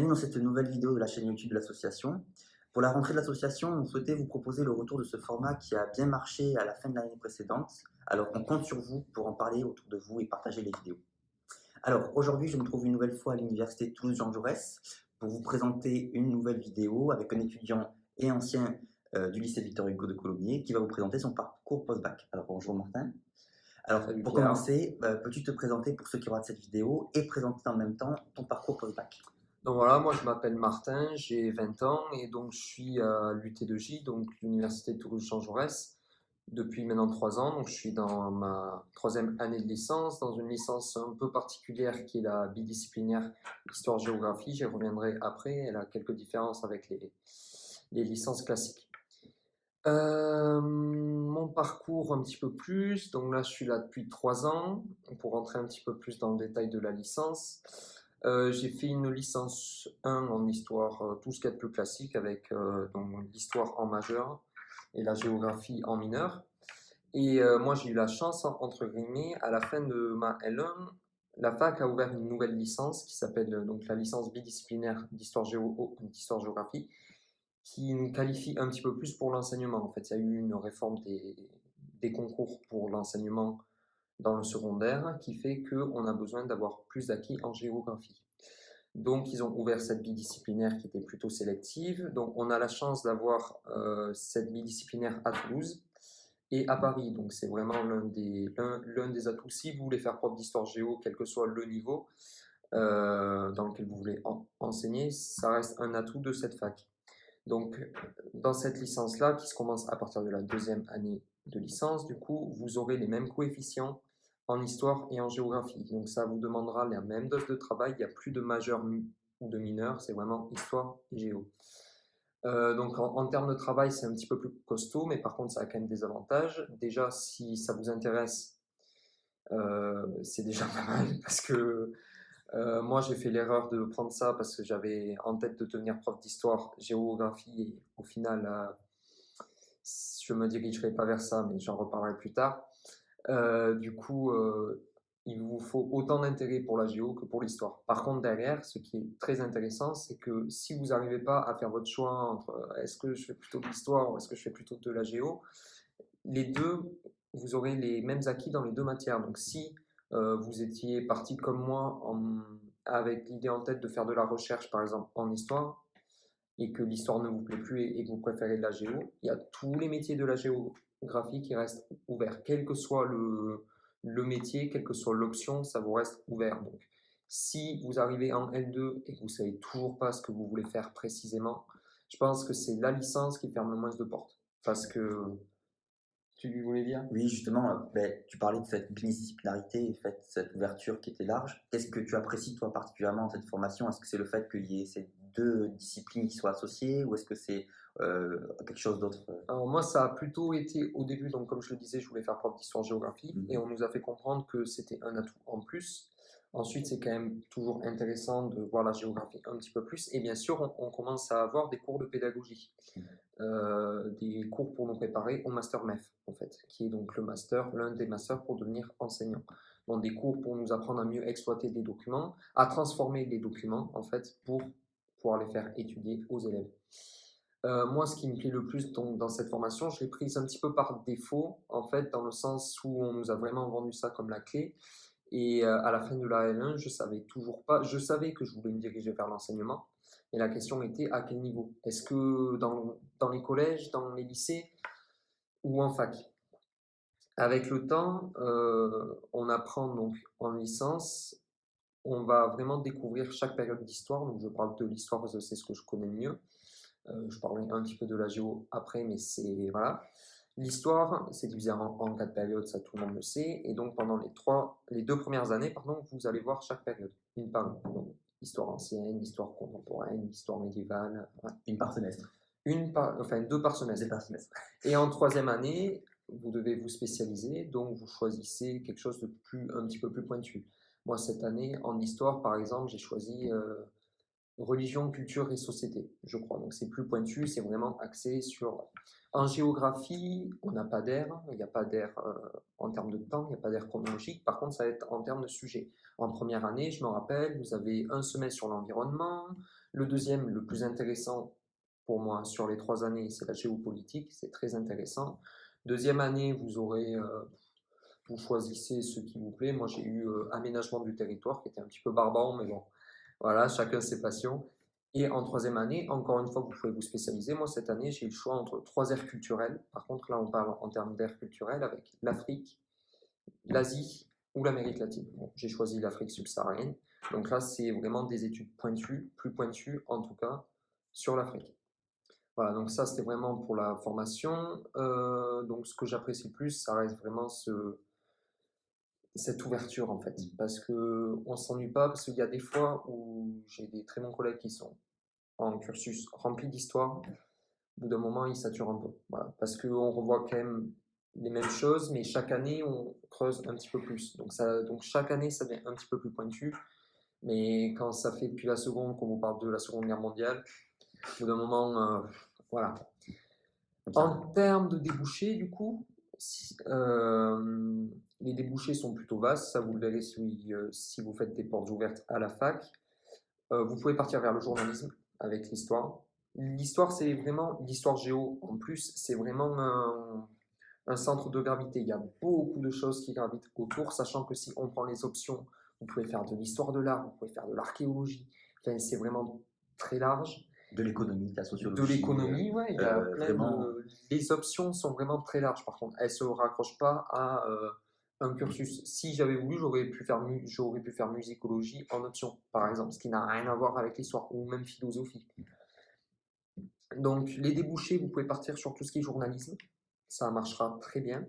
Bienvenue dans cette nouvelle vidéo de la chaîne YouTube de l'association. Pour la rentrée de l'association, on souhaitait vous proposer le retour de ce format qui a bien marché à la fin de l'année précédente. Alors on compte sur vous pour en parler autour de vous et partager les vidéos. Alors aujourd'hui, je me trouve une nouvelle fois à l'université Toulouse-Jean Jaurès pour vous présenter une nouvelle vidéo avec un étudiant et ancien du lycée Victor Hugo de Colomiers qui va vous présenter son parcours post-bac. Alors bonjour Martin. Alors Salut pour Pierre. commencer, peux-tu te présenter pour ceux qui regardent cette vidéo et présenter en même temps ton parcours post-bac? Donc voilà, moi je m'appelle Martin, j'ai 20 ans et donc je suis à l'UT2J, donc l'Université de Toulouse-Jean Jaurès, depuis maintenant 3 ans. Donc je suis dans ma troisième année de licence, dans une licence un peu particulière qui est la bidisciplinaire histoire-géographie. J'y reviendrai après, elle a quelques différences avec les licences classiques. Mon parcours un petit peu plus, donc là je suis là depuis 3 ans, pour rentrer un petit peu plus dans le détail de la licence. J'ai fait une licence 1 en histoire, tout ce qu'il y a de plus classique, avec donc l'histoire en majeur et la géographie en mineur. Et moi j'ai eu la chance, entre guillemets, à la fin de ma L1, la fac a ouvert une nouvelle licence qui s'appelle donc la licence bidisciplinaire d'histoire-géographie, qui nous qualifie un petit peu plus pour l'enseignement. En fait, il y a eu une réforme des concours pour l'enseignement dans le secondaire qui fait qu'on a besoin d'avoir plus d'acquis en géographie. Donc, ils ont ouvert cette bidisciplinaire qui était plutôt sélective. Donc, on a la chance d'avoir cette bidisciplinaire à Toulouse et à Paris. Donc, c'est vraiment l'un des atouts. Si vous voulez faire prof d'histoire géo, quel que soit le niveau dans lequel vous voulez enseigner, ça reste un atout de cette fac. Donc, dans cette licence-là, qui se commence à partir de la deuxième année de licence, du coup, vous aurez les mêmes coefficients en histoire et en géographie. Donc, ça vous demandera la même dose de travail. Il n'y a plus de majeur ou de mineur, c'est vraiment histoire et géo. Donc, en termes de travail, c'est un petit peu plus costaud, mais par contre, ça a quand même des avantages. Déjà, si ça vous intéresse, c'est déjà pas mal parce que moi, j'ai fait l'erreur de prendre ça parce que j'avais en tête de devenir prof d'histoire, géographie, et au final, je me dirigerai pas vers ça, mais j'en reparlerai plus tard. Du coup, il vous faut autant d'intérêt pour la géo que pour l'histoire. Par contre, derrière, ce qui est très intéressant, c'est que si vous n'arrivez pas à faire votre choix entre est-ce que je fais plutôt de l'histoire ou est-ce que je fais plutôt de la géo, les deux, vous aurez les mêmes acquis dans les deux matières. Donc, si vous étiez parti comme moi avec l'idée en tête de faire de la recherche, par exemple, en histoire, et que l'histoire ne vous plaît plus et que vous préférez de la géo, il y a tous les métiers de la géographie qui restent ouverts. Quel que soit le métier, quelle que soit l'option, ça vous reste ouvert. Donc, si vous arrivez en L2 et que vous ne savez toujours pas ce que vous voulez faire précisément, je pense que c'est la licence qui ferme le moins de portes. Parce que, tu lui voulais dire? Oui, justement, tu parlais de cette disciplinarité et cette ouverture qui était large. Qu'est-ce que tu apprécies, toi, particulièrement dans cette formation? Est-ce que c'est le fait qu'il y ait ces deux disciplines qui soient associées ou est-ce que c'est quelque chose d'autre? Alors moi, ça a plutôt été au début, donc comme je le disais, je voulais faire prof d'histoire-géographie et on nous a fait comprendre que c'était un atout en plus. Ensuite, c'est quand même toujours intéressant de voir la géographie un petit peu plus. Et bien sûr, on commence à avoir des cours de pédagogie, des cours pour nous préparer au master MEF, en fait, qui est donc le master, l'un des masters pour devenir enseignant. Donc des cours pour nous apprendre à mieux exploiter les documents, à transformer les documents, en fait, pour pouvoir les faire étudier aux élèves. Moi, ce qui me plaît le plus donc, dans cette formation, je l'ai prise un petit peu par défaut, en fait, dans le sens où on nous a vraiment vendu ça comme la clé. Et à la fin de la L1, je savais toujours pas. Je savais que je voulais me diriger vers l'enseignement. Et la question était à quel niveau? Est-ce que dans les collèges, dans les lycées ou en fac? Avec le temps, on apprend donc en licence, on va vraiment découvrir chaque période d'histoire. Donc je parle de l'histoire parce que c'est ce que je connais le mieux. Je parlerai un petit peu de la géo après, mais c'est voilà. L'histoire, c'est divisé en 4 périodes, ça tout le monde le sait. Et donc pendant les 2 premières années, pardon, vous allez voir chaque période, une par une. Donc, histoire ancienne, histoire contemporaine, histoire médiévale. Voilà. Une par semestre. Enfin 2 par semestre. Deux par semestre. Et en troisième année, vous devez vous spécialiser, donc vous choisissez quelque chose de un petit peu plus pointu. Moi, cette année, en histoire, par exemple, j'ai choisi religion, culture et société, je crois. Donc c'est plus pointu, c'est vraiment axé sur... En géographie, on n'a pas d'aire, il n'y a pas d'aire en termes de temps, il n'y a pas d'aire chronologique. Par contre, ça va être en termes de sujet. En première année, je me rappelle, vous avez un semestre sur l'environnement. Le deuxième, le plus intéressant pour moi sur les 3 années, c'est la géopolitique, c'est très intéressant. Deuxième année, vous choisissez ce qui vous plaît. Moi, j'ai eu aménagement du territoire, qui était un petit peu barbare, mais bon, voilà, chacun ses passions. Et en troisième année, encore une fois, vous pouvez vous spécialiser. Moi, cette année, j'ai eu le choix entre 3 aires culturelles. Par contre, là, on parle en termes d'aires culturelles avec l'Afrique, l'Asie ou l'Amérique latine. Bon, j'ai choisi l'Afrique subsaharienne. Donc là, c'est vraiment des études pointues, plus pointues en tout cas, sur l'Afrique. Voilà, donc ça, c'était vraiment pour la formation. Donc ce que j'apprécie le plus, ça reste vraiment cette ouverture en fait. Parce qu'on ne s'ennuie pas, parce qu'il y a des fois où j'ai des très bons collègues qui sont en cursus rempli d'histoire. Au bout d'un moment, ils saturent un peu. Voilà, parce qu'on revoit quand même les mêmes choses, mais chaque année, on creuse un petit peu plus. Donc chaque année, ça devient un petit peu plus pointu. Mais quand ça fait depuis la seconde qu'on vous parle de la Seconde Guerre mondiale, au bout d'un moment, voilà. En termes de débouchés, du coup, les débouchés sont plutôt vastes. Ça, vous le verrez si vous faites des portes ouvertes à la fac. Vous pouvez partir vers le journalisme avec l'histoire. L'histoire, c'est vraiment l'histoire géo. En plus, c'est vraiment un centre de gravité. Il y a beaucoup de choses qui gravitent autour, sachant que si on prend les options, vous pouvez faire de l'histoire de l'art, vous pouvez faire de l'archéologie. Enfin, c'est vraiment très large. De l'économie, de la sociologie. De l'économie, ouais, il y a plein vraiment... Les options sont vraiment très larges, par contre. Elles ne se raccrochent pas à un cursus. Si j'avais voulu, j'aurais pu faire musicologie en option, par exemple, ce qui n'a rien à voir avec l'histoire, ou même philosophie. Donc, les débouchés, vous pouvez partir sur tout ce qui est journalisme. Ça marchera très bien.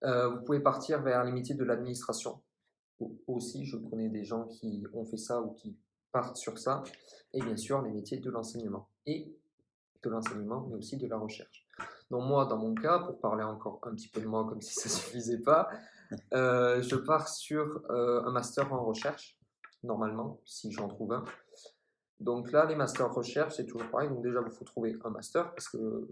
Vous pouvez partir vers les métiers de l'administration. Aussi, je connais des gens qui ont fait ça ou qui partent sur ça. Et bien sûr, les métiers de l'enseignement. Et de l'enseignement, mais aussi de la recherche. Donc moi, dans mon cas, pour parler encore un petit peu de moi, comme si ça ne suffisait pas, je pars sur un master en recherche, normalement, si j'en trouve un. Donc là, les masters recherche, c'est toujours pareil. Donc déjà, il faut trouver un master, parce que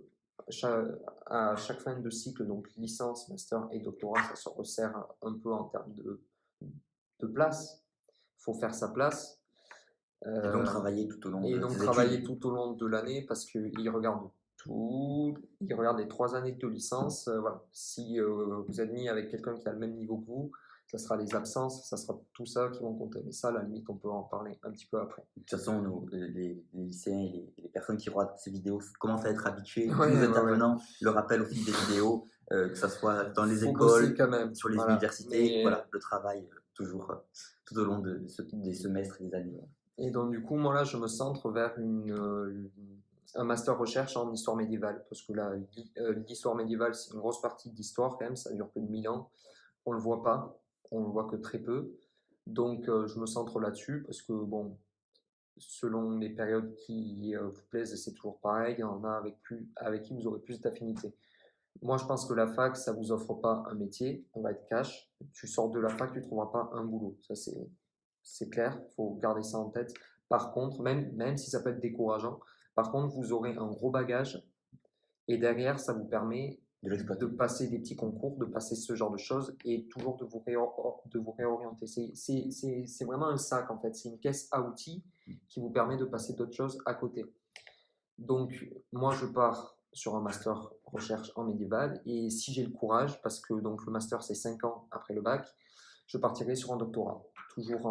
à chaque fin de cycle, donc licence, master et doctorat, ça se resserre un peu en termes de place. Il faut faire sa place. Et donc travailler tout au long Et de donc tes travailler études. tout au long de l'année parce qu'ils regardent tout, ils regardent les 3 années de licence. Voilà. Si vous êtes mis avec quelqu'un qui a le même niveau que vous, ça sera les absences, ça sera tout ça qui vont compter. Mais ça, à la limite, on peut en parler un petit peu après. De toute façon, les lycéens et les personnes qui regardent ces vidéos commencent à être habitués. Tous Ouais, nos ouais, intervenants le rappellent au fil des vidéos, que ce soit dans les faut bosser écoles, quand même. sur les Voilà. universités. Mais, Voilà, le travail toujours tout au long des semestres et des années. et donc, du coup, moi là, je me centre vers un master recherche en histoire médiévale. Parce que là, l'histoire médiévale, c'est une grosse partie d'histoire quand même, ça dure plus de 1000 ans. On ne le voit pas, on le voit que très peu. Donc, je me centre là-dessus parce que, bon, selon les périodes qui vous plaisent, c'est toujours pareil. Il y en a avec qui vous aurez plus d'affinité. Moi, je pense que la fac, ça vous offre pas un métier, on va être cash. Tu sors de la fac, tu ne trouveras pas un boulot. Ça, c'est clair, il faut garder ça en tête. Par contre, même si ça peut être décourageant, par contre, vous aurez un gros bagage et derrière, ça vous permet de passer des petits concours, de passer ce genre de choses et toujours de vous réorienter. C'est vraiment un sac en fait, c'est une caisse à outils qui vous permet de passer d'autres choses à côté. Donc moi je pars sur un master recherche en médiéval et si j'ai le courage, parce que donc le master c'est 5 ans après le bac, je partirai sur un doctorat, toujours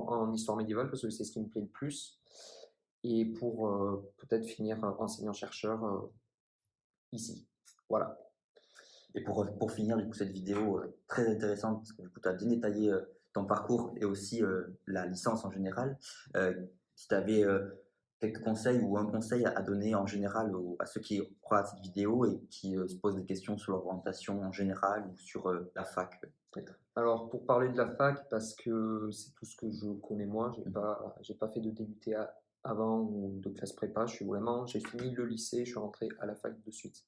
en histoire médiévale parce que c'est ce qui me plaît le plus et pour peut-être finir enseignant-chercheur ici. Voilà. Et pour finir, du coup, cette vidéo très intéressante, parce que du coup, tu as bien détaillé ton parcours et aussi la licence en général. Si tu avais quelques conseils ou un conseil à donner en général à ceux qui regardent cette vidéo et qui se posent des questions sur l'orientation en général ou sur la fac, peut-être. Alors, pour parler de la fac, parce que c'est tout ce que je connais moi, j'ai pas fait de DUT avant ou de classe prépa, j'ai fini le lycée, je suis rentré à la fac de suite.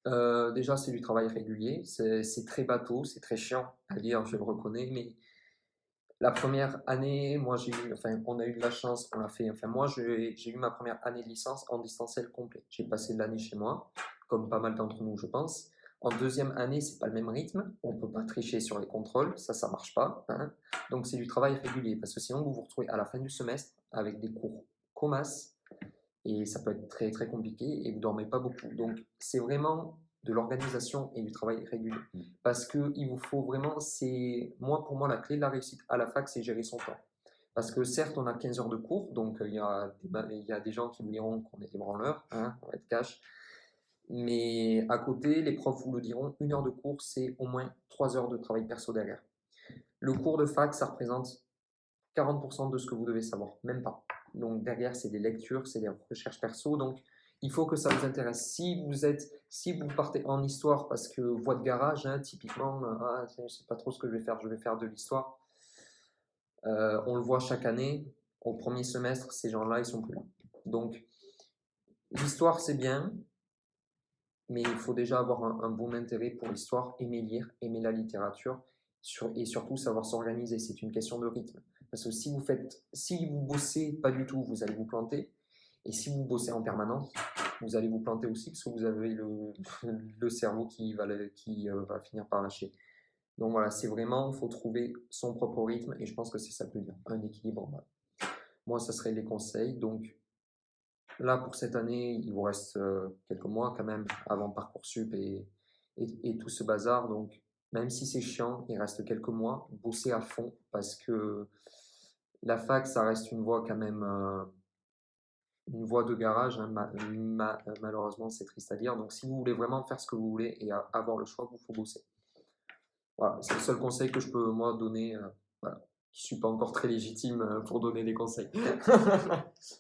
Déjà, c'est du travail régulier, c'est très bateau, c'est très chiant à dire, je le reconnais, mais La première année, moi on a eu de la chance, on l'a fait. Enfin, moi, j'ai eu ma première année de licence en distanciel complet. J'ai passé l'année chez moi, comme pas mal d'entre nous, je pense. En deuxième année, c'est pas le même rythme. On peut pas tricher sur les contrôles, ça marche pas, hein. Donc, c'est du travail régulier, parce que sinon, vous vous retrouvez à la fin du semestre avec des cours comas, et ça peut être très très compliqué, et vous dormez pas beaucoup. Donc, c'est vraiment de l'organisation et du travail régulier. Parce que il vous faut vraiment, pour moi, la clé de la réussite à la fac, c'est gérer son temps. Parce que certes, on a 15 heures de cours, donc il y a des gens qui me diront qu'on est des branleurs, hein, on va être cash. Mais à côté, les profs vous le diront, 1 heure de cours, c'est au moins 3 heures de travail perso derrière. Le cours de fac, ça représente 40% de ce que vous devez savoir, même pas. Donc derrière, c'est des lectures, c'est des recherches perso. Donc il faut que ça vous intéresse. Si vous partez en histoire parce que voie de garage, hein, typiquement, je ne sais pas trop ce que je vais faire de l'histoire. On le voit chaque année, au premier semestre, ces gens-là, ils sont plus là. Donc l'histoire, c'est bien, mais il faut déjà avoir un bon intérêt pour l'histoire, aimer lire, aimer la littérature, et surtout savoir s'organiser. C'est une question de rythme. Parce que si vous bossez pas du tout, vous allez vous planter. Et si vous bossez en permanence, vous allez vous planter aussi parce que vous avez le cerveau qui va finir par lâcher. Donc voilà, c'est vraiment, il faut trouver son propre rythme et je pense que c'est ça le plus dur, un équilibre. Voilà. Moi, ça serait les conseils. Donc là, pour cette année, il vous reste quelques mois quand même avant Parcoursup et tout ce bazar. Donc, même si c'est chiant, il reste quelques mois. Bossez à fond parce que la fac, ça reste une voie quand même, une voie de garage, hein. Malheureusement, c'est triste à dire. Donc, si vous voulez vraiment faire ce que vous voulez et avoir le choix, il faut bosser. Voilà, c'est le seul conseil que je peux moi donner. Voilà. Je suis pas encore très légitime pour donner des conseils.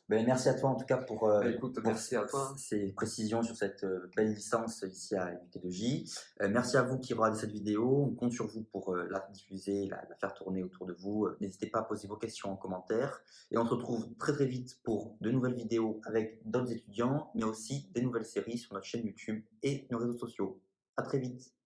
Ben, merci à toi en tout cas pour, Écoute, merci à toi. ces précisions sur cette belle licence ici à l'UT2J. Merci à vous qui regardez cette vidéo. On compte sur vous pour la diffuser, la faire tourner autour de vous. N'hésitez pas à poser vos questions en commentaire. Et on se retrouve très très vite pour de nouvelles vidéos avec d'autres étudiants, mais aussi des nouvelles séries sur notre chaîne YouTube et nos réseaux sociaux. À très vite.